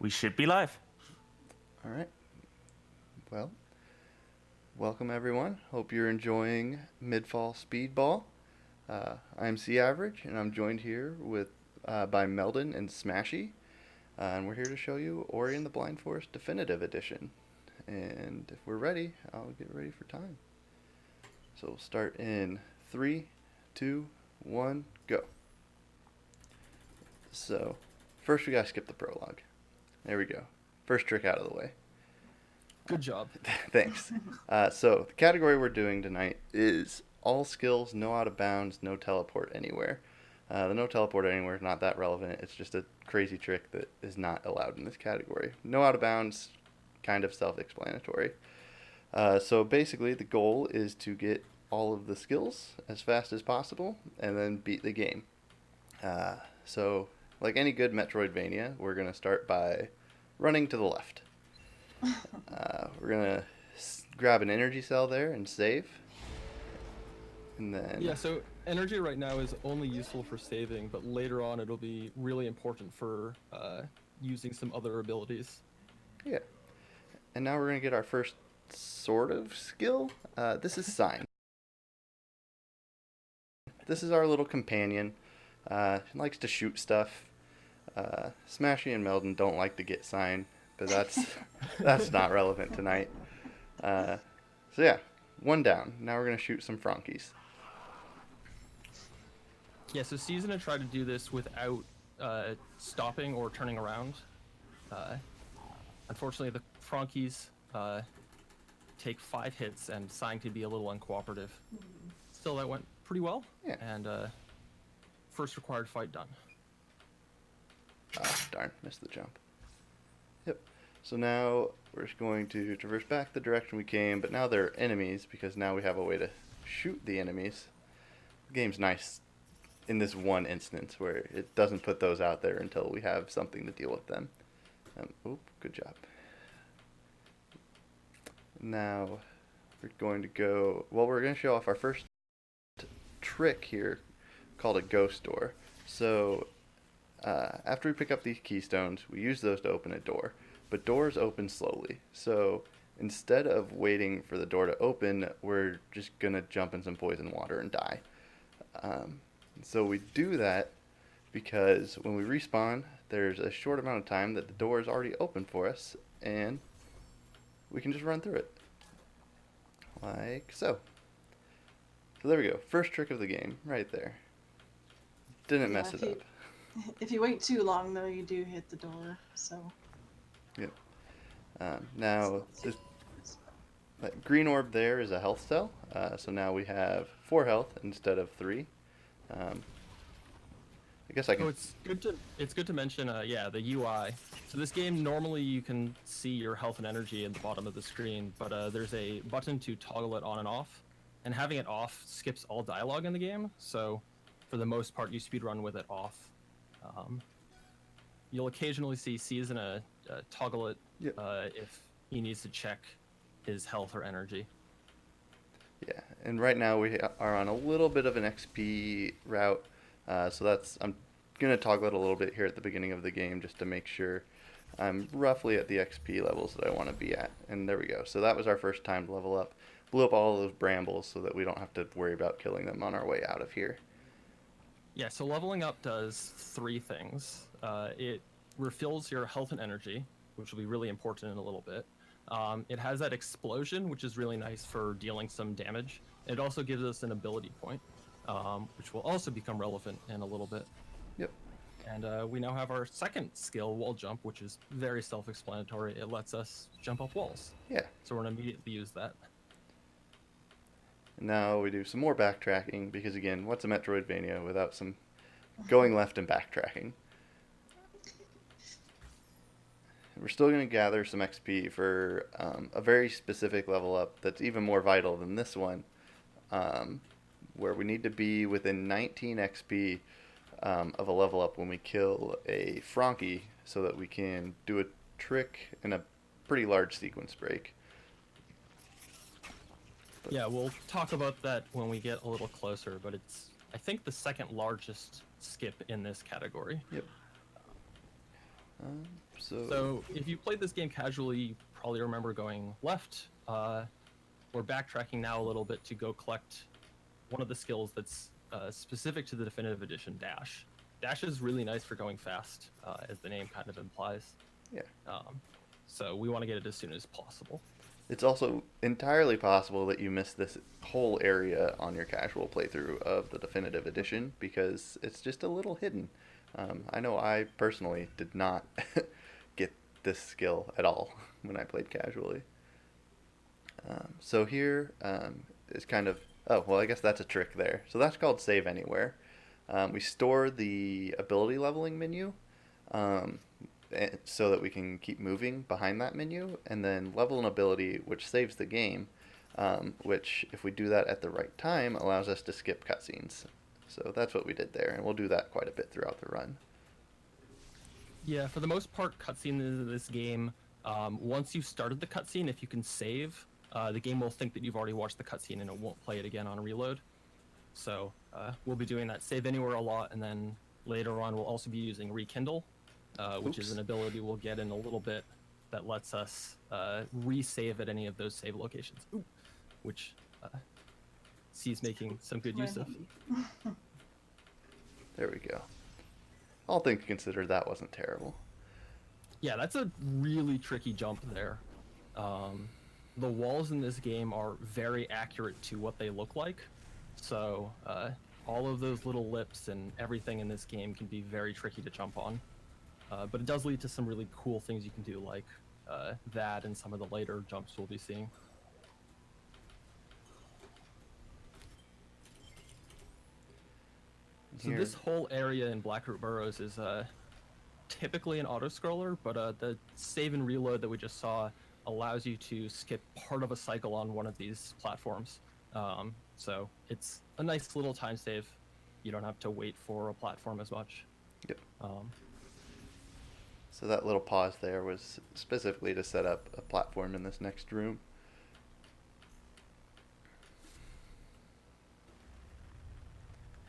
We should be live. All right. Well, welcome everyone. Hope you're enjoying MidFall SpeedBall. I'm SeaAverage, and I'm joined here with by Meldon and Smashy, and we're here to show you Ori and the Blind Forest Definitive Edition. And if we're ready, I'll get ready for time. So we'll start in 3, 2, 1, go. So first we gotta skip the prologue. There we go. First trick out of the way. Good job. Thanks. So the category we're doing tonight is all skills, no out of bounds, no teleport anywhere. The no teleport anywhere is not that relevant. It's just a crazy trick that is not allowed in this category. No out of bounds, kind of self-explanatory. So basically the goal is to get all of the skills as fast as possible and then beat the game. So like any good Metroidvania, we're going to start by running to the left. We're going to grab an energy cell there and save. And then... Yeah, so energy right now is only useful for saving, but later on it'll be really important for using some other abilities. Yeah. And now we're going to get our first sort of skill. This is Sign. This is our little companion. He likes to shoot stuff. Smashy and Meldon don't like to get Sign, but that's not relevant tonight. So yeah, one down. Now we're going to shoot some Frankies. Yeah, so C's gonna try to do this without stopping or turning around. Unfortunately, the Frankies take 5 hits, and Sign could be a little uncooperative. Still, that went pretty well. Yeah. And first required fight done. Oh, darn, missed the jump. Yep. So now we're just going to traverse back the direction we came, but now they're enemies because now we have a way to shoot the enemies. The game's nice in this one instance where it doesn't put those out there until we have something to deal with them. Good job. Now we're going to go, we're going to show off our first trick here called a ghost door. So after we pick up these keystones, we use those to open a door, but doors open slowly. So instead of waiting for the door to open, we're just going to jump in some poison water and die. So we do that because when we respawn, there's a short amount of time that the door is already open for us, and we can just run through it. Like so. So there we go. First trick of the game, right there. Didn't mess it up. If you wait too long, though, you do hit the door, so... Yep. Now, this that green orb there is a health cell, so now we have 4 health instead of 3. I guess I can... So it's good to mention, the UI. So this game, normally you can see your health and energy at the bottom of the screen, but there's a button to toggle it on and off, and having it off skips all dialogue in the game, so for the most part you speedrun with it off. You'll occasionally see C's gonna toggle it if he needs to check his health or energy. Yeah, and right now we are on a little bit of an XP route, so I'm going to toggle it a little bit here at the beginning of the game just to make sure I'm roughly at the XP levels that I want to be at. And there we go. So that was our first time to level up. Blew up all of those brambles so that we don't have to worry about killing them on our way out of here. Yeah, so leveling up does 3 things. It refills your health and energy, which will be really important in a little bit. It has that explosion, which is really nice for dealing some damage. It also gives us an ability point, which will also become relevant in a little bit. Yep. And we now have our second skill, wall jump, which is very self-explanatory. It lets us jump up walls. Yeah. So we're going to immediately use that. Now we do some more backtracking because, again, what's a Metroidvania without some going left and backtracking? We're still going to gather some XP for a very specific level up that's even more vital than this one, where we need to be within 19 XP of a level up when we kill a Frankie so that we can do a trick in a pretty large sequence break. Yeah, we'll talk about that when we get a little closer, but it's, I think, the second largest skip in this category. Yep. So if you played this game casually, you probably remember going left. We're backtracking now a little bit to go collect one of the skills that's specific to the Definitive Edition, Dash. Dash is really nice for going fast, as the name kind of implies. Yeah. So we want to get it as soon as possible. It's also entirely possible that you missed this whole area on your casual playthrough of the Definitive Edition because it's just a little hidden. I know I personally did not get this skill at all when I played casually. So here is kind of... Oh, well, I guess that's a trick there. So that's called Save Anywhere. We store the ability leveling menu so that we can keep moving behind that menu, and then level an ability which saves the game, which, if we do that at the right time, allows us to skip cutscenes. So that's what we did there, and we'll do that quite a bit throughout the run. Yeah, for the most part, cutscenes in this game, once you've started the cutscene, if you can save, the game will think that you've already watched the cutscene and it won't play it again on a reload. So we'll be doing that Save Anywhere a lot, and then later on we'll also be using Rekindle, which is an ability we'll get in a little bit that lets us resave at any of those save locations, which C's making some good use of. There we go. All things considered, that wasn't terrible. Yeah, that's a really tricky jump there. The walls in this game are very accurate to what they look like, so all of those little lips and everything in this game can be very tricky to jump on. But it does lead to some really cool things you can do, like that and some of the later jumps we'll be seeing. So this whole area in Blackroot Burrows is typically an auto-scroller, but the save and reload that we just saw allows you to skip part of a cycle on one of these platforms. So it's a nice little time save. You don't have to wait for a platform as much. Yep. So that little pause there was specifically to set up a platform in this next room.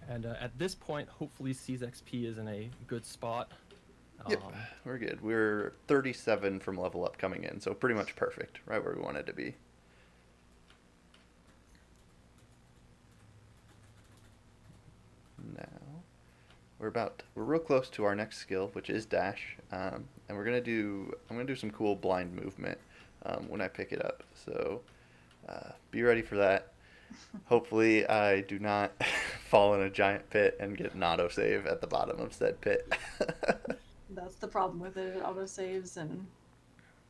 And at this point, hopefully C's XP is in a good spot. Yep, we're good. We're 37 from level up coming in, so pretty much perfect, right where we wanted to be. Now, we're real close to our next skill, which is Dash, and I'm gonna do some cool blind movement when I pick it up. So be ready for that. Hopefully, I do not fall in a giant pit and get an autosave at the bottom of said pit. That's the problem with it. It autosaves, and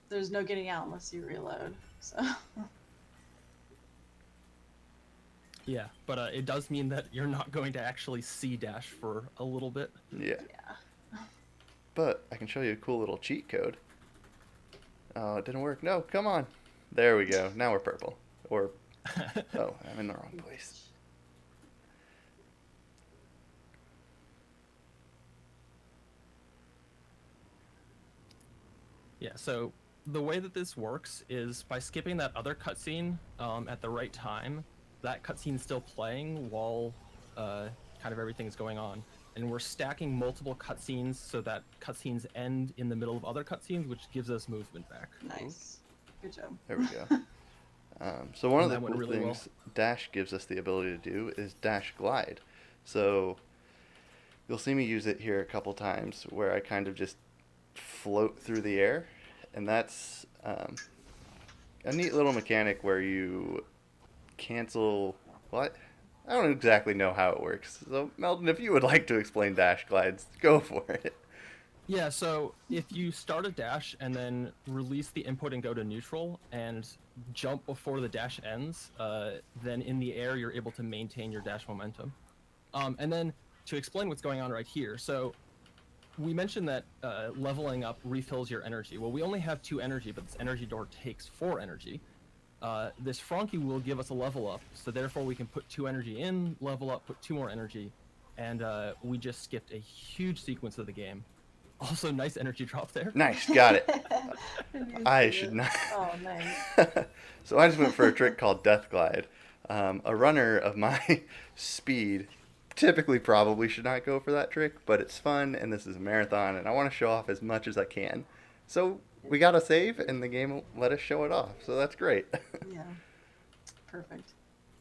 there's no getting out unless you reload. So. Yeah, but it does mean that you're not going to actually see Dash for a little bit. Yeah. But I can show you a cool little cheat code. Oh, it didn't work. No, come on. There we go. Now we're purple. Or, oh, I'm in the wrong place. Yeah, so the way that this works is by skipping that other cutscene at the right time, that cutscene's still playing while kind of everything's going on. And we're stacking multiple cutscenes so that cutscenes end in the middle of other cutscenes, which gives us movement back. Nice. Good job. There we go. So one of the cool really things Dash gives us the ability to do is Dash Glide. So you'll see me use it here a couple times where I kind of just float through the air, and that's a neat little mechanic where you cancel... What? I don't exactly know how it works. So Meldon, if you would like to explain Dash Glides, go for it. Yeah, so if you start a dash and then release the input and go to neutral and jump before the dash ends, then in the air you're able to maintain your dash momentum. And then to explain what's going on right here, so we mentioned that leveling up refills your energy. Well, we only have 2 energy, but this energy door takes 4 energy. This Frankie will give us a level up, so therefore we can put 2 energy in, level up, put 2 more energy, and we just skipped a huge sequence of the game. Also, nice energy drop there. Nice, got it. I should not. Oh, nice. So I just went for a trick called Death Glide. A runner of my speed typically probably should not go for that trick, but it's fun, and this is a marathon, and I want to show off as much as I can. So we got to save, and the game will let us show it off. So that's great. Yeah. Perfect.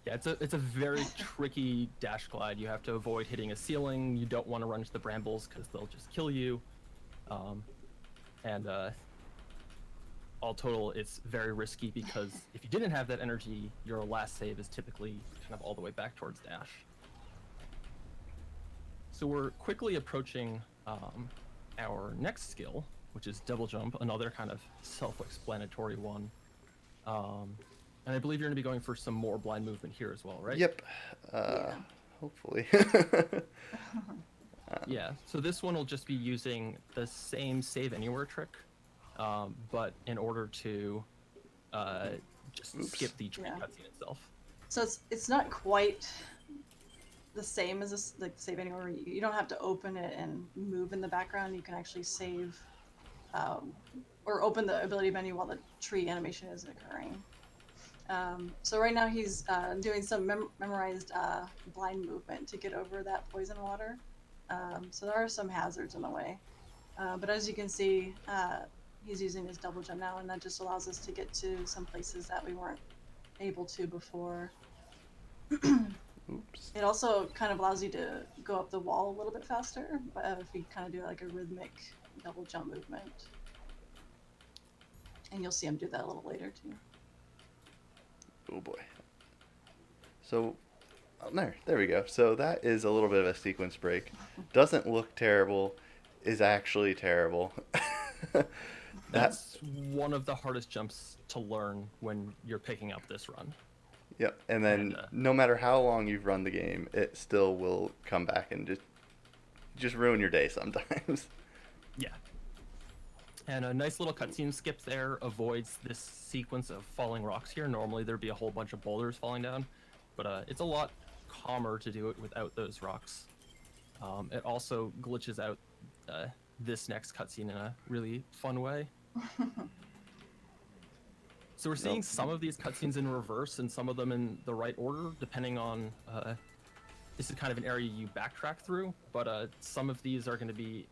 Yeah, it's a very tricky dash glide. You have to avoid hitting a ceiling. You don't want to run into the brambles because they'll just kill you. And all total, it's very risky because if you didn't have that energy, your last save is typically kind of all the way back towards dash. So we're quickly approaching our next skill, which is double jump, another kind of self-explanatory one. And I believe you're going to be going for some more blind movement here as well, right? Yep. Yeah. Hopefully. Yeah, so this one will just be using the same save anywhere trick, but in order to just Oops. skip the tree Yeah. cutscene itself. So it's not quite the same as this, like save anywhere. You don't have to open it and move in the background. You can actually save or open the ability menu while the tree animation is occurring. So right now he's doing some memorized blind movement to get over that poison water. So there are some hazards in the way. But as you can see, he's using his double jump now, and that just allows us to get to some places that we weren't able to before. Oops. It also kind of allows you to go up the wall a little bit faster, but if you kind of do like a rhythmic double jump movement. And you'll see him do that a little later too. Oh boy. So, there we go. So that is a little bit of a sequence break. Doesn't look terrible, is actually terrible. That's one of the hardest jumps to learn when you're picking up this run. Yep. And then And, no matter how long you've run the game, it still will come back and just ruin your day sometimes. Yeah. And a nice little cutscene skip there avoids this sequence of falling rocks here. Normally there'd be a whole bunch of boulders falling down, but it's a lot calmer to do it without those rocks. It also glitches out this next cutscene in a really fun way. So we're seeing some of these cutscenes in reverse and some of them in the right order, depending on... this is kind of an area you backtrack through, but some of these are going to be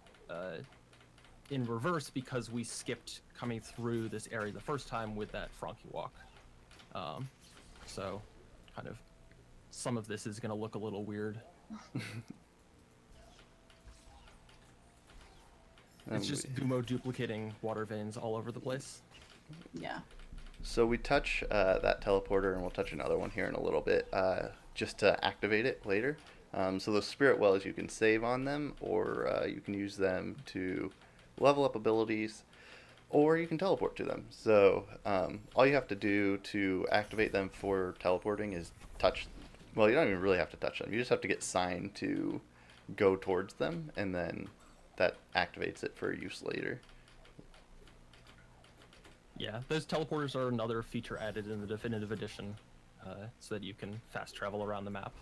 in reverse because we skipped coming through this area the first time with that Frankie walk. So kind of some of this is going to look a little weird. It's just Gumo duplicating water veins all over the place. Yeah. So we touch that teleporter, and we'll touch another one here in a little bit, just to activate it later. So those spirit wells, you can save on them, or you can use them to level up abilities, or you can teleport to them. So all you have to do to activate them for teleporting is touch. Well, you don't even really have to touch them. You just have to get signed to go towards them, and then that activates it for use later. Yeah, those teleporters are another feature added in the definitive edition, so that you can fast travel around the map.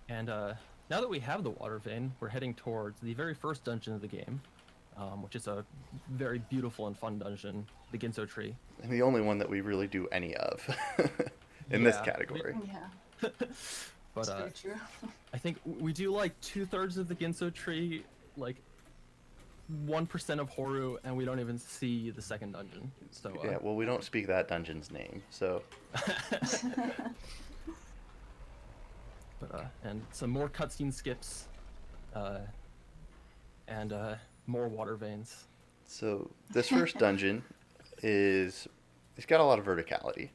And now that we have the water vein, we're heading towards the very first dungeon of the game, which is a very beautiful and fun dungeon, the Ginso Tree. And the only one that we really do any of in this Yeah, category. Yeah. But That's very true. I think we do like 2/3 of the Ginso Tree, like 1% of Horu, and we don't even see the second dungeon. So Yeah, well, we don't speak that dungeon's name, so... But and some more cutscene skips, and more water veins. So this first dungeon it's got a lot of verticality.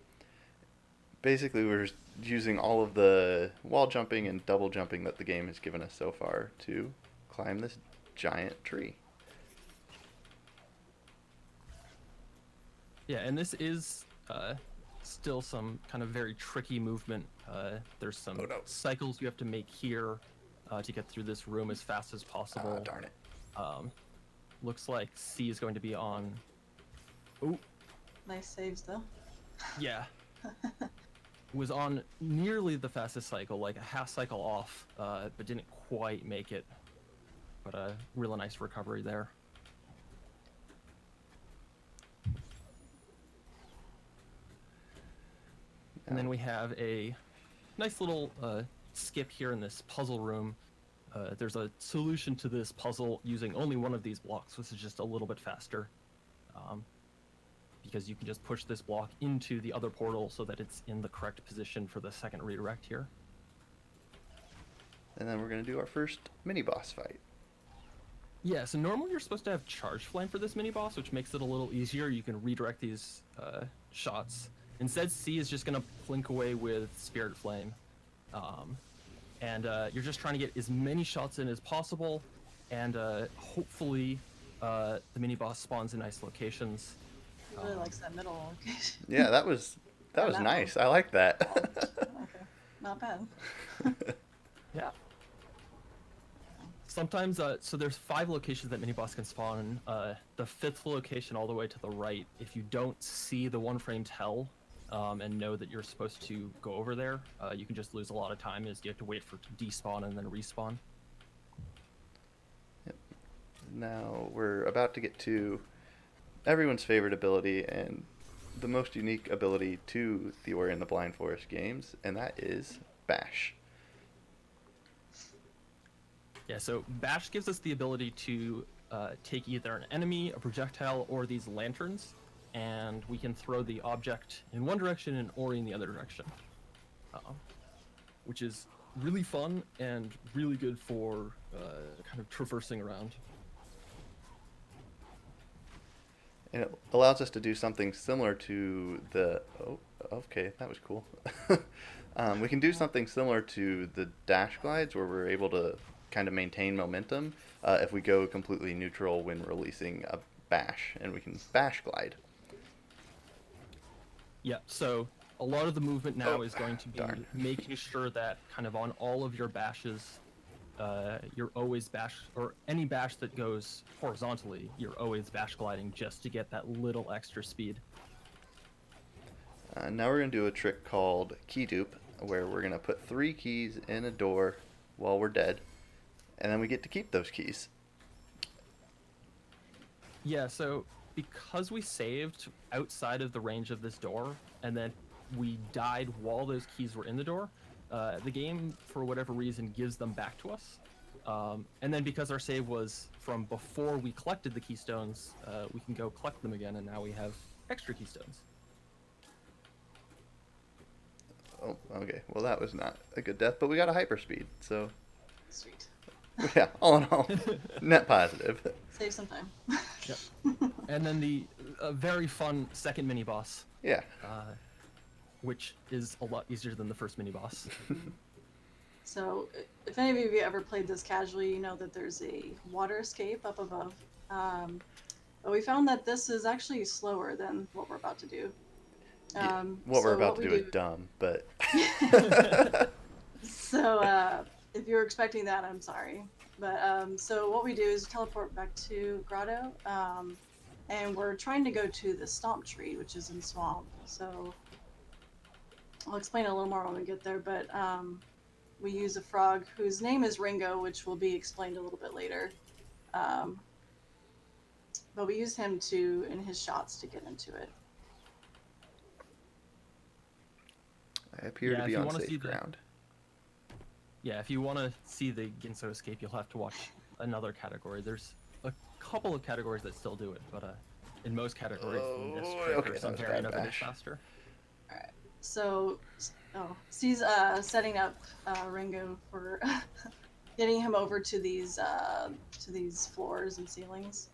Basically, we're just using all of the wall jumping and double jumping that the game has given us so far to climb this giant tree. Yeah, and this is still some kind of very tricky movement. There's some Oh, no. cycles you have to make here to get through this room as fast as possible. Darn it. Looks like C is going to be on... Oh, Nice saves though. yeah. Was on nearly the fastest cycle, like a half cycle off, but didn't quite make it. But a really nice recovery there. And then we have a nice little skip here in this puzzle room. There's a solution to this puzzle using only one of these blocks, which is just a little bit faster. Because you can just push this block into the other portal so that it's in the correct position for the second redirect here. And then we're going to do our first mini-boss fight. Yeah, so normally you're supposed to have Charge Flame for this mini-boss, which makes it a little easier. You can redirect these shots. Instead, C is just going to plink away with Spirit Flame. And you're just trying to get as many shots in as possible, and hopefully the mini-boss spawns in nice locations. He really likes that middle location. Yeah, that was nice. I like that. Okay, not bad. Yeah. Sometimes, so there's 5 locations that mini-boss can spawn. The 5th location all the way to the right, if you don't see the one-framed hell and know that you're supposed to go over there, you can just lose a lot of time as you have to wait for it to despawn and then respawn. Yep. Now we're about to get to everyone's favorite ability and the most unique ability to the Ori and the Blind Forest games, and that is Bash. Yeah, so Bash gives us the ability to take either an enemy, a projectile, or these lanterns, and we can throw the object in one direction and Ori in the other direction, which is really fun and really good for kind of traversing around. And it allows us to do something similar to the... Oh, okay, that was cool. We can do something similar to the dash glides, where we're able to kind of maintain momentum if we go completely neutral when releasing a bash, and we can bash glide. Yeah, so a lot of the movement now is going to be making sure that kind of on all of your bashes, you're always bash, or any bash that goes horizontally, you're always bash gliding just to get that little extra speed. Now we're going to do a trick called key dupe, where we're going to put 3 keys in a door while we're dead, and then we get to keep those keys. Yeah, so because we saved outside of the range of this door, and then we died while those keys were in the door, the game, for whatever reason, gives them back to us. And then because our save was from before we collected the keystones, we can go collect them again, and now we have extra keystones. Oh, okay. Well, that was not a good death, but we got a hyperspeed, so... Sweet. Yeah, all in all, net positive. Save some time. Yep. And then the very fun second mini-boss. Yeah. Which is a lot easier than the first mini-boss. So, if any of you ever played this casually, you know that there's a water escape up above. But we found that this is actually slower than what we're about to do. What we're about to do is dumb, but... So, if you were expecting that, I'm sorry. But, so what we do is teleport back to Grotto, and we're trying to go to the Stomp Tree, which is in Swamp. So, I'll explain a little more when we get there, but we use a frog whose name is Ringo, which will be explained a little bit later. But we use him in his shots to get into it. I appear to be on safe ground. Yeah, if you want to see the Ginso escape, you'll have to watch another category. There's a couple of categories that still do it, but in most categories, this trick or some variant of it is faster. Alright, so, C's setting up Ringo for getting him over to these floors and ceilings.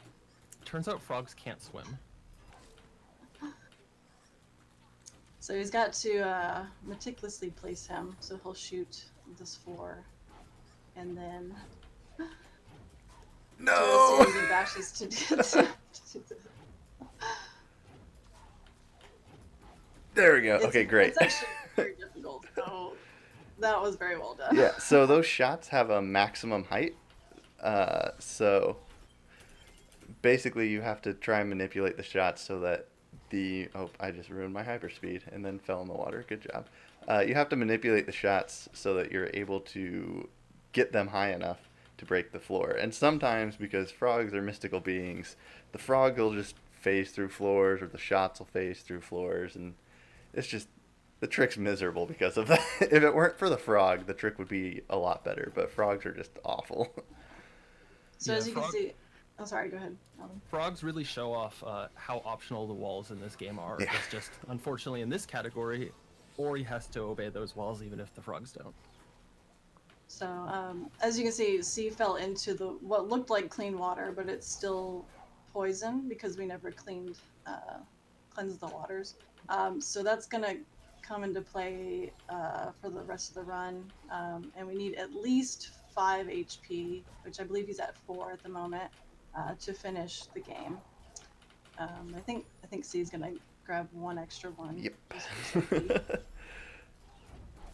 Turns out frogs can't swim. So he's got to meticulously place him, so he'll shoot this floor, and then do a series of bashes to do this. There we go. Okay, great. It's actually very difficult, so that was very well done. Yeah, so those shots have a maximum height. So basically you have to try and manipulate the shots so that I just ruined my hyperspeed and then fell in the water. Good job. You have to manipulate the shots so that you're able to get them high enough to break the floor. And sometimes, because frogs are mystical beings, the frog will just phase through floors, or the shots will phase through floors, and it's just The trick's miserable because of that. If it weren't for the frog, the trick would be a lot better, but frogs are just awful. So Yeah, as you can see, oh sorry, go ahead. Frogs really show off how optional the walls in this game are. Yeah. It's just, unfortunately, in this category, Ori has to obey those walls even if the frogs don't. So as you can see, C fell into the what looked like clean water, but it's still poison because we never cleansed the waters. So that's gonna come into play for the rest of the run, and we need at least 5 HP, which I believe he's at 4 at the moment, to finish the game. I think C's gonna grab 1 extra one. Yep. just for safety.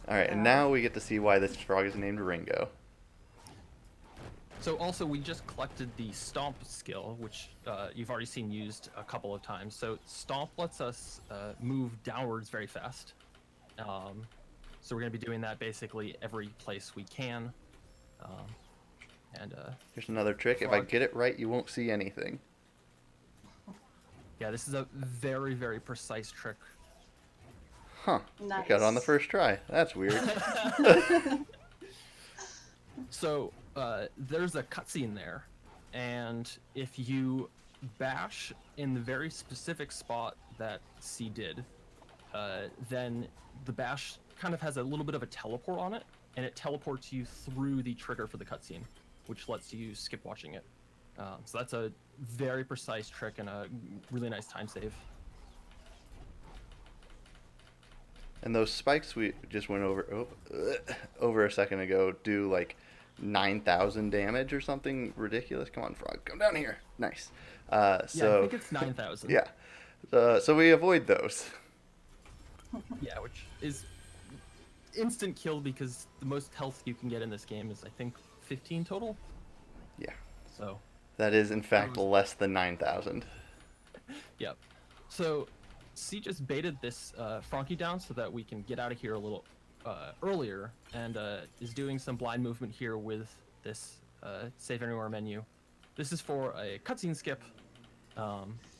All right, and now we get to see why this frog is named Ringo. So also, we just collected the Stomp skill, which you've already seen used a couple of times. So Stomp lets us move downwards very fast. So we're going to be doing that basically every place we can. Here's another trick. If I get it right, you won't see anything. Yeah, this is a very, very precise trick. Huh. Nice. I got it on the first try. That's weird. So there's a cutscene there, and if you bash in the very specific spot that C did, then the bash kind of has a little bit of a teleport on it, and it teleports you through the trigger for the cutscene, which lets you skip watching it. So that's a very precise trick and a really nice time save. And those spikes we just went over a second ago do like 9,000 damage or something ridiculous. Come on, frog, come down here. Nice. Yeah, I think it's 9,000. Yeah. So we avoid those. Yeah, which is instant kill because the most health you can get in this game is, I think, 15 total. Yeah. So. That is, in fact, less than 9,000. Yep. So, C just baited this Frankie down so that we can get out of here a little earlier, and is doing some blind movement here with this Save Anywhere menu. This is for a cutscene skip.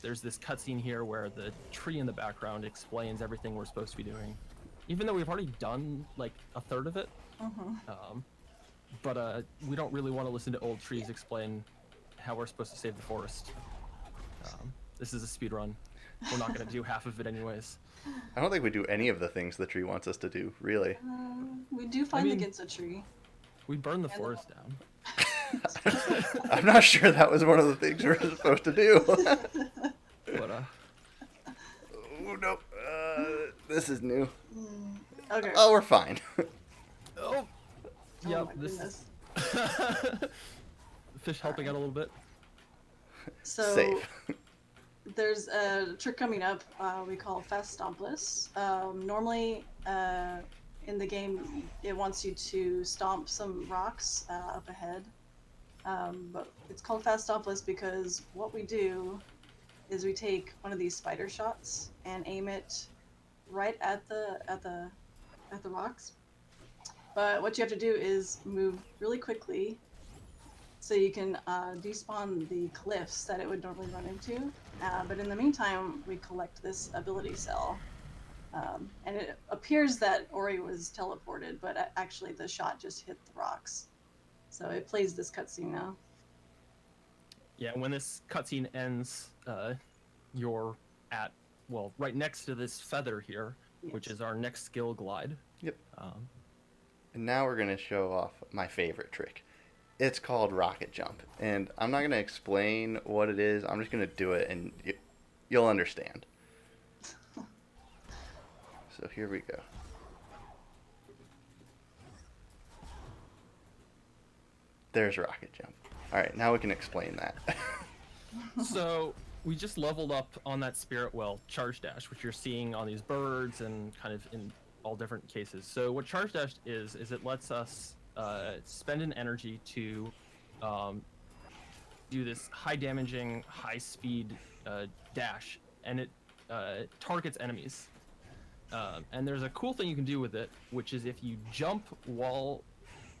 There's this cutscene here where the tree in the background explains everything we're supposed to be doing, even though we've already done like a third of it. But we don't really want to listen to old trees explain how we're supposed to save the forest. This is a speed run. We're not going to do half of it anyways. I don't think we do any of the things the tree wants us to do, really. We do find the Ginza tree. We burn the forest down. I'm not sure that was one of the things we're supposed to do. But, oh, nope. This is new. Okay. Oh, we're fine. oh, yep, my this goodness. fish helping out a little bit. So Safe. there's a trick coming up we call Fast Stompless. Normally in the game it wants you to stomp some rocks up ahead, but it's called Fast Stompless because what we do is we take one of these spider shots and aim it right at the rocks. But what you have to do is move really quickly so you can despawn the cliffs that it would normally run into. But in the meantime, we collect this ability cell. And it appears that Ori was teleported, but actually the shot just hit the rocks. So it plays this cutscene now. Yeah, when this cutscene ends, you're at, well, right next to this feather here, which is our next skill glide. Yep. And now we're going to show off my favorite trick. It's called rocket jump. And I'm not going to explain what it is. I'm just going to do it and you'll understand. So here we go. There's rocket jump. All right, now we can explain that. So we just leveled up on that spirit well charge dash, which you're seeing on these birds and kind of in all different cases. So what charge dash is it lets us spend an energy to do this high damaging, high speed dash, and it targets enemies. And there's a cool thing you can do with it, which is if you jump while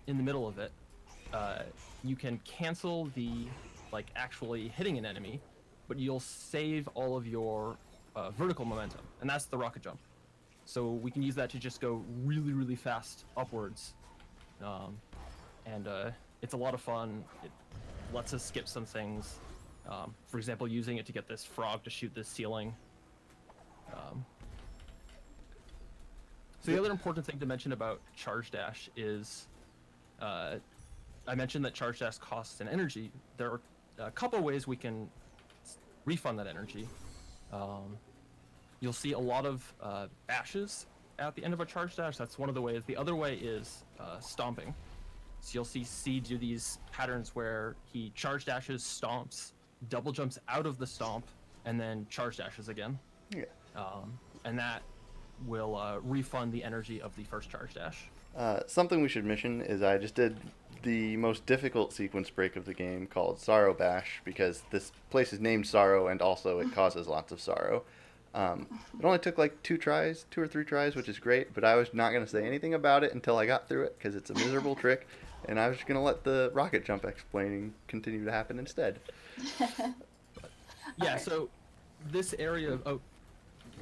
in the middle of it, you can cancel the actually hitting an enemy, but you'll save all of your vertical momentum, and that's the rocket jump. So we can use that to just go really, really fast upwards. And it's a lot of fun. It lets us skip some things. For example, using it to get this frog to shoot this ceiling. So the other important thing to mention about Charge Dash is, I mentioned that Charge Dash costs an energy. There are a couple ways we can refund that energy. You'll see a lot of bashes at the end of a Charge Dash. That's one of the ways. The other way is stomping. So you'll see C do these patterns where he Charge Dashes, stomps, double jumps out of the stomp, and then Charge Dashes again. Yeah. And that will refund the energy of the first Charge Dash. Something we should mention is I just did the most difficult sequence break of the game called Sorrow Bash because this place is named Sorrow and also it causes lots of sorrow. It only took like 2 or 3 tries, which is great, but I was not going to say anything about it until I got through it because it's a miserable trick, and I was just going to let the rocket jump explaining continue to happen instead. Yeah, so this area of...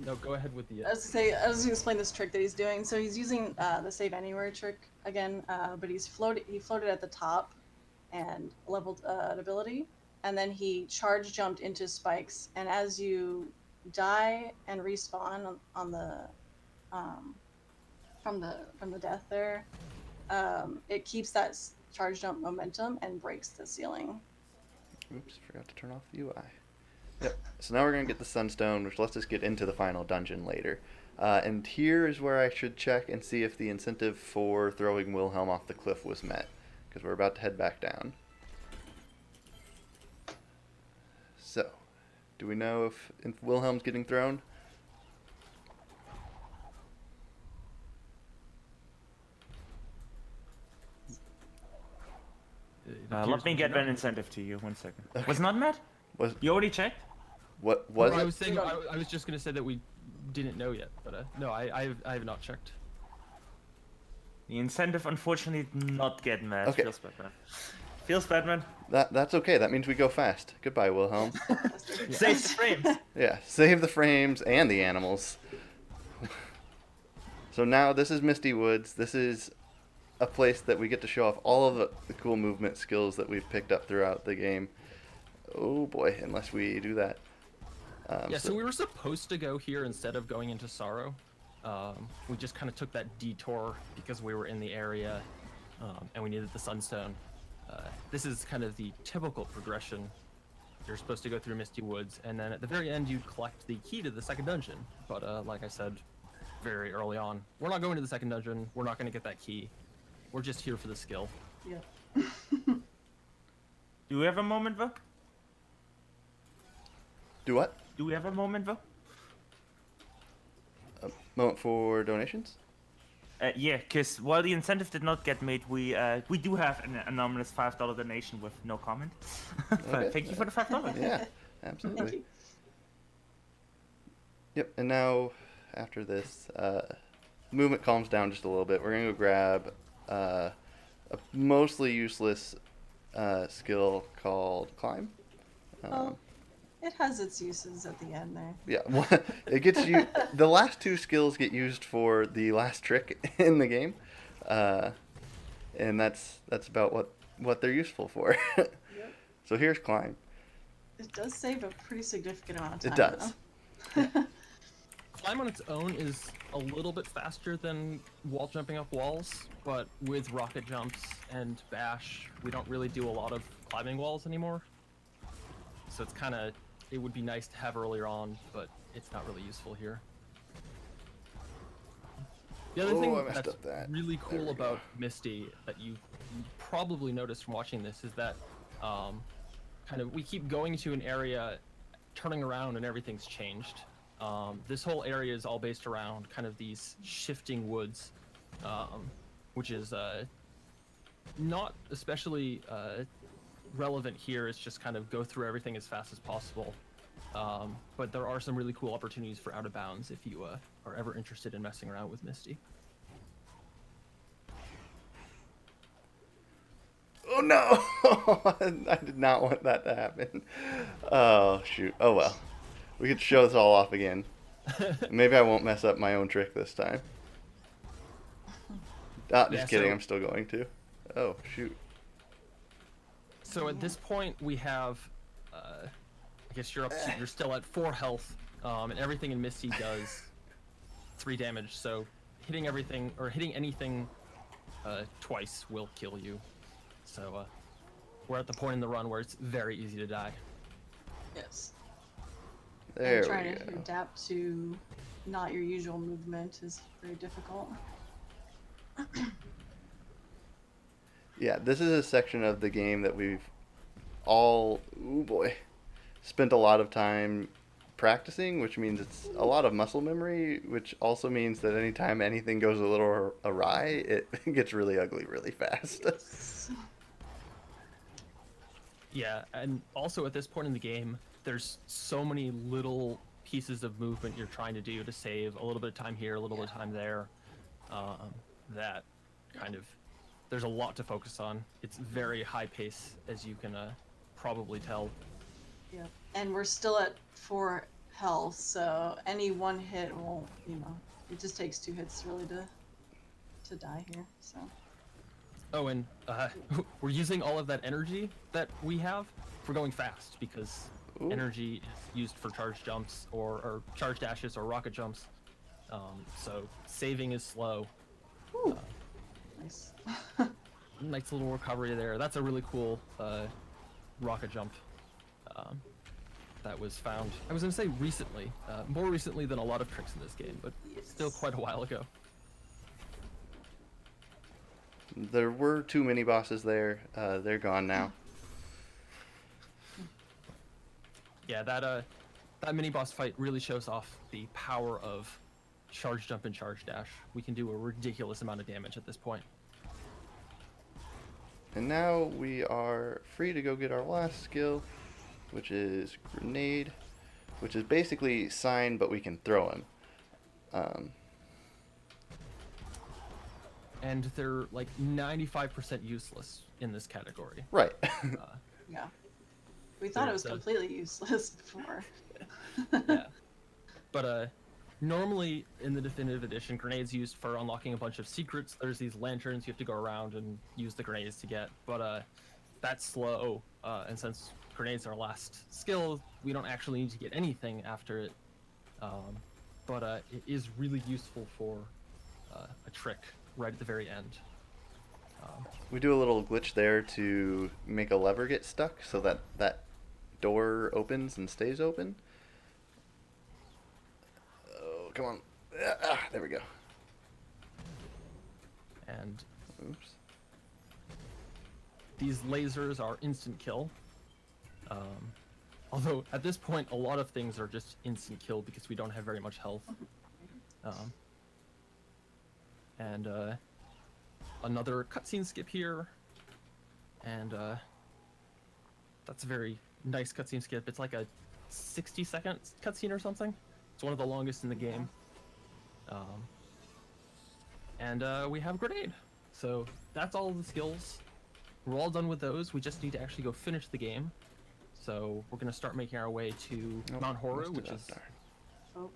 No, go ahead with the... I was going to explain this trick that he's doing. So he's using the Save Anywhere trick again, but he floated at the top and leveled an ability, and then he charge jumped into spikes, and as you die and respawn on the from the death there, it keeps that charge jump momentum and breaks the ceiling. Oops, forgot to turn off the UI. Yep. So now we're going to get the Sunstone, which lets us get into the final dungeon later. And here is where I should check and see if the incentive for throwing Wilhelm off the cliff was met, because we're about to head back down. So, do we know if Wilhelm's getting thrown? Let me get an incentive to you. 1 second. Okay. Was not met? You already checked? What was it? I was saying, I was just going to say that we didn't know yet, but no, I have not checked. The incentive, unfortunately, did not get met. Okay. Feels bad, man. Feels bad, man. That's okay. That means we go fast. Goodbye, Wilhelm. Save the frames. Yeah, save the frames and the animals. So now this is Misty Woods. This is a place that we get to show off all of the cool movement skills that we've picked up throughout the game. Oh boy, unless we do that. Yeah, so we were supposed to go here instead of going into Sorrow. We just kind of took that detour because we were in the area and we needed the Sunstone. This is kind of the typical progression. You're supposed to go through Misty Woods, and then at the very end you collect the key to the second dungeon. But like I said very early on, we're not going to the second dungeon. We're not going to get that key. We're just here for the skill. Yeah. Do we have a moment, though? Do what? Do we have a moment, though? A moment for donations? Yeah, because while the incentive did not get made, we do have an anonymous $5 donation with no comment. But Okay. thank you for the $5. Yeah, Thank absolutely. you. Yep, and now after this, movement calms down just a little bit. We're going to go grab a mostly useless skill called Climb. Oh, it has its uses at the end there. Yeah, it gets you. The last 2 skills get used for the last trick in the game, and that's about what they're useful for. Yep. So here's Climb. It does save a pretty significant amount of time. It does. Though. Climb on its own is a little bit faster than wall jumping up walls, but with rocket jumps and bash, we don't really do a lot of climbing walls anymore. So it's kind of, it would be nice to have earlier on, but it's not really useful here. The other Oh, I thing messed that's up that. really There cool we go. about Misty that you probably noticed from watching this is that kind of we keep going to an area, turning around, and everything's changed. This whole area is all based around kind of these shifting woods, which is not especially relevant here. It's just kind of go through everything as fast as possible. But there are some really cool opportunities for out of bounds if you are ever interested in messing around with Misty. Oh no! I did not want that to happen. Oh shoot. Oh well. We could show this all off again. Maybe I won't mess up my own trick this time. Ah, just Yeah, kidding. so- I'm still going to. Oh, shoot. So at this point, we have, I guess you're still at 4 health, and everything in Misty does 3 damage. So hitting everything or hitting anything twice will kill you. So we're at the point in the run where it's very easy to die. Yes. There And trying we to go. adapt to not your usual movement is very difficult. Yeah, this is a section of the game that we've all, ooh boy, spent a lot of time practicing, which means it's a lot of muscle memory, which also means that anytime anything goes a little awry, it gets really ugly really fast. Yeah, and also at this point in the game, there's so many little pieces of movement you're trying to do to save a little bit of time here, a little bit of time there, that kind of, there's a lot to focus on. It's very high pace, as you can probably tell. Yeah. And we're still at 4 health, so any one hit will, it just takes 2 hits really to die here. So. Oh, and we're using all of that energy that we have for going fast, because Ooh. energy is used for charge jumps or charge dashes or rocket jumps. So saving is slow. Whew. Nice. Nice little recovery there. That's a really cool rocket jump that was found. I was going to say recently, more recently than a lot of tricks in this game, but still quite a while ago. There were 2 mini bosses there. They're gone now. Yeah, that mini boss fight really shows off the power of charge jump and charge dash. We can do a ridiculous amount of damage at this point. And now we are free to go get our last skill, which is grenade, which is basically sign, but we can throw him. And they're like 95% useless in this category. Right. Yeah. We thought it was There's, completely useless before. Yeah. But normally in the definitive edition, grenades used for unlocking a bunch of secrets. There's these lanterns you have to go around and use the grenades to get, but that's slow. And since grenades are our last skill, we don't actually need to get anything after it. But it is really useful for a trick right at the very end. We do a little glitch there to make a lever get stuck so that that door opens and stays open. Oh, come on. There we go. And Oops. these lasers are instant kill. Although at this point, a lot of things are just instant kill because we don't have very much health. And another cutscene skip here, and that's a very nice cutscene skip. It's like a 60-second cutscene or something. It's one of the longest in the game. And we have grenade. So that's all of the skills. We're all done with those. We just need to actually go finish the game. So we're gonna start making our way to Mount Horu, which is Oh.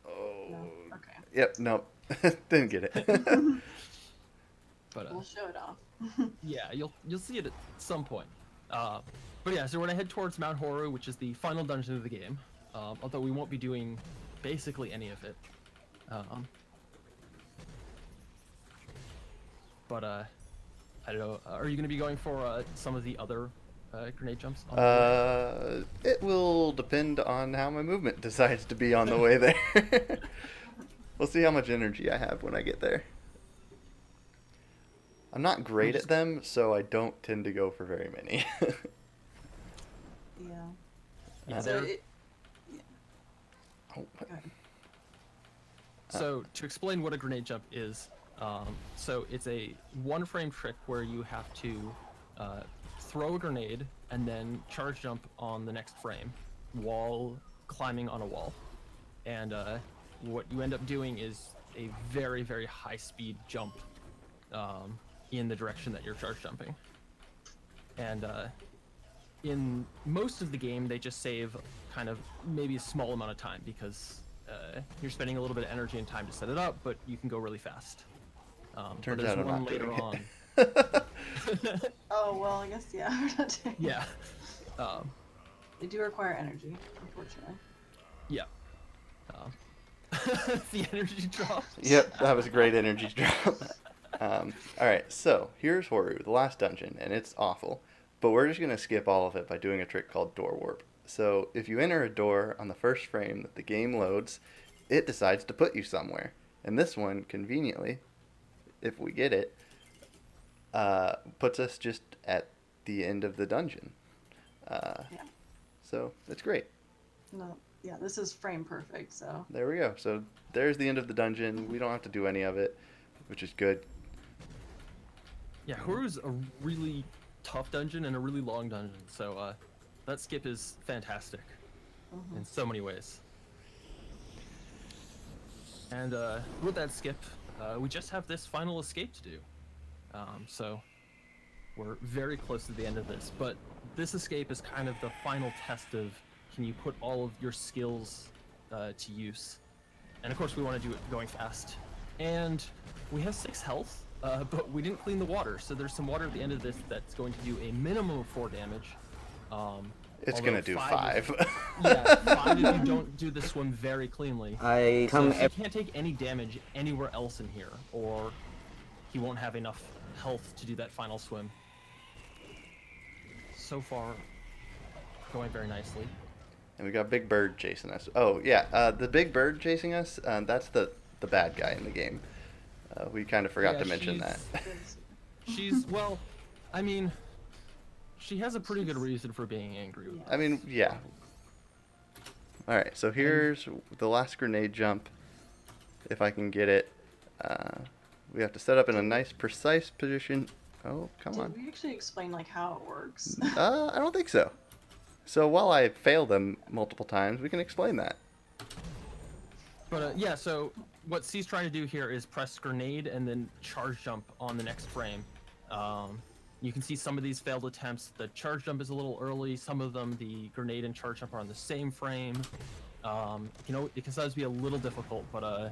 Oh. No. Okay. Yep, nope. Didn't get it. but We'll show it off. yeah, you'll see it at some point. But yeah, so we're gonna head towards Mount Horu, which is the final dungeon of the game. Although we won't be doing basically any of it. But I don't know. Are you gonna be going for some of the other grenade jumps? On the way? It will depend on how my movement decides to be on the way there. We'll see how much energy I have when I get there. I'm not great at them, so I don't tend to go for very many. Yeah. Yeah, So they're- Oh, go ahead. So to explain what a grenade jump is, so it's a one-frame trick where you have to throw a grenade and then charge jump on the next frame while climbing on a wall. And what you end up doing is a very, very high-speed jump in the direction that you're charge jumping. And in most of the game, they just save kind of maybe a small amount of time because you're spending a little bit of energy and time to set it up, but you can go really fast. Turns but there's out I'm one not later doing on. it. Oh, well, I guess, yeah. We're not doing it. Yeah. They do require energy, unfortunately. Yeah. The energy drop. Yep, that was a great energy drop. Alright, so here's Horu, the last dungeon, and it's awful. But we're just going to skip all of it by doing a trick called door warp. So if you enter a door on the first frame that the game loads, it decides to put you somewhere. And this one, conveniently, if we get it, puts us just at the end of the dungeon. Yeah. So it's great. No, yeah, this is frame perfect, so. There we go. So there's the end of the dungeon. We don't have to do any of it, which is good. Yeah, Horu's a really tough dungeon and a really long dungeon, so that skip is fantastic in so many ways. And with that skip, we just have this final escape to do. So we're very close to the end of this, but this escape is kind of the final test of can you put all of your skills to use. And of course we want to do it going fast. And we have 6 health, but we didn't clean the water, so there's some water at the end of this that's going to do a minimum of 4 damage. It's going to do 5. Yeah, 5 if you don't do the swim very cleanly. I So come. he can't take any damage anywhere else in here, or he won't have enough health to do that final swim. So far, going very nicely. And we got Big Bird chasing us. Oh, yeah, the Big Bird chasing us, that's the bad guy in the game. We kind of forgot to mention that. She's, well, I mean, she has a pretty good reason for being angry with us. I mean, yeah. Alright, so here's the last grenade jump. If I can get it. We have to set up in a nice, precise position. Oh, come on. Did we actually explain, like, how it works? I don't think so. So while I fail them multiple times, we can explain that. But yeah, so what C's trying to do here is press grenade and then charge jump on the next frame. You can see some of these failed attempts. The charge jump is a little early. Some of them, the grenade and charge jump are on the same frame. You know, it can sometimes be a little difficult, but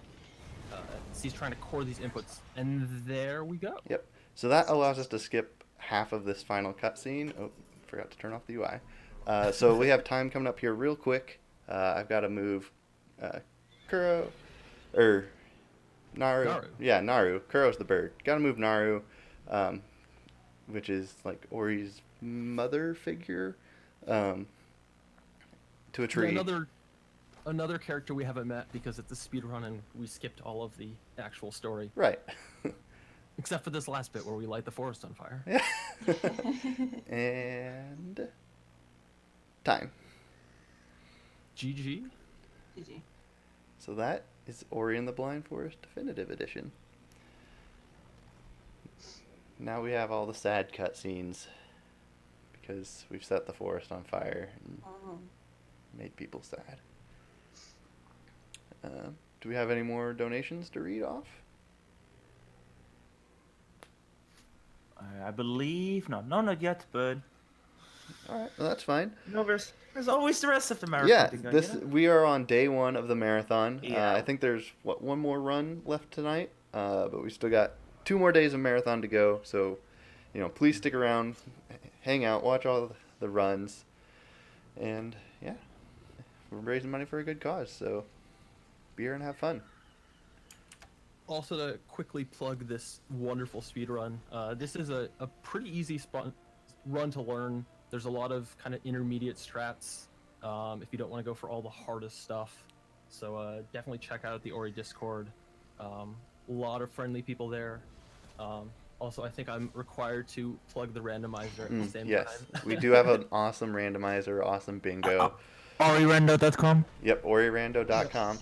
C's trying to core these inputs, and there we go. Yep. So that allows us to skip half of this final cutscene. Oh, forgot to turn off the UI. So we have time coming up here real quick. I've got to move Kuro, or Naru. Yeah, Naru. Kuro's the bird. Got to move Naru, which is like Ori's mother figure, to a tree. Yeah, another character we haven't met because it's a speedrun and we skipped all of the actual story. Right. Except for this last bit where we light the forest on fire. Yeah. And time. GG. GG. So that is Ori and the Blind Forest Definitive Edition. Now we have all the sad cutscenes because we've set the forest on fire and made people sad. Do we have any more donations to read off? I believe not. No, not yet, but All right, well, that's fine. no, there's always the rest of the marathon. Yeah, to go, this you know? we are on day 1 of the marathon. Yeah. I think there's one more run left tonight, but we still got 2 more days of marathon to go. So, you know, please stick around, hang out, watch all the runs, and yeah, we're raising money for a good cause. So, be here and have fun. Also, to quickly plug this wonderful speedrun, this is a pretty easy run to learn. There's a lot of kind of intermediate strats if you don't want to go for all the hardest stuff. So definitely check out the Ori Discord. A lot of friendly people there. Also, I think I'm required to plug the randomizer at the same Yes, time. we do have an awesome randomizer, awesome bingo. OriRando.com. Yep, OriRando.com.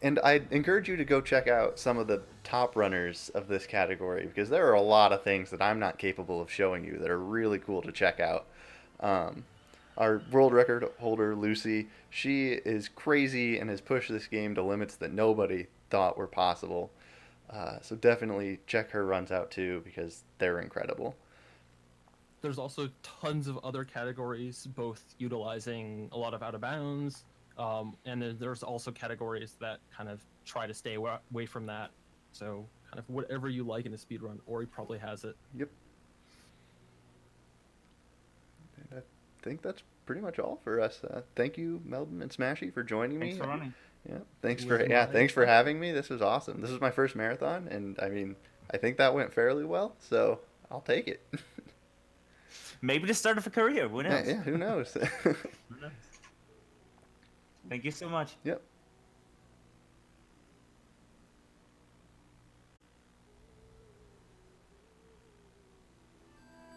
And I encourage you to go check out some of the top runners of this category because there are a lot of things that I'm not capable of showing you that are really cool to check out. Our world record holder, Lucy, she is crazy and has pushed this game to limits that nobody thought were possible. So definitely check her runs out too because they're incredible. there's also tons of other categories, both utilizing a lot of out of bounds, and then there's also categories that kind of try to stay away from that. So kind of whatever you like in a speedrun, Ori probably has it. Yep. And I think that's pretty much all for us. Thank you, Melvin and Smashy, for joining me. Thanks for running. Yeah, thanks It for was thanks for my having me. This was awesome. This was my first marathon, and I mean, I think that went fairly well. So I'll take it. Maybe the start of a career. Who knows? Yeah, who knows? Who knows? Thank you so much. Yep.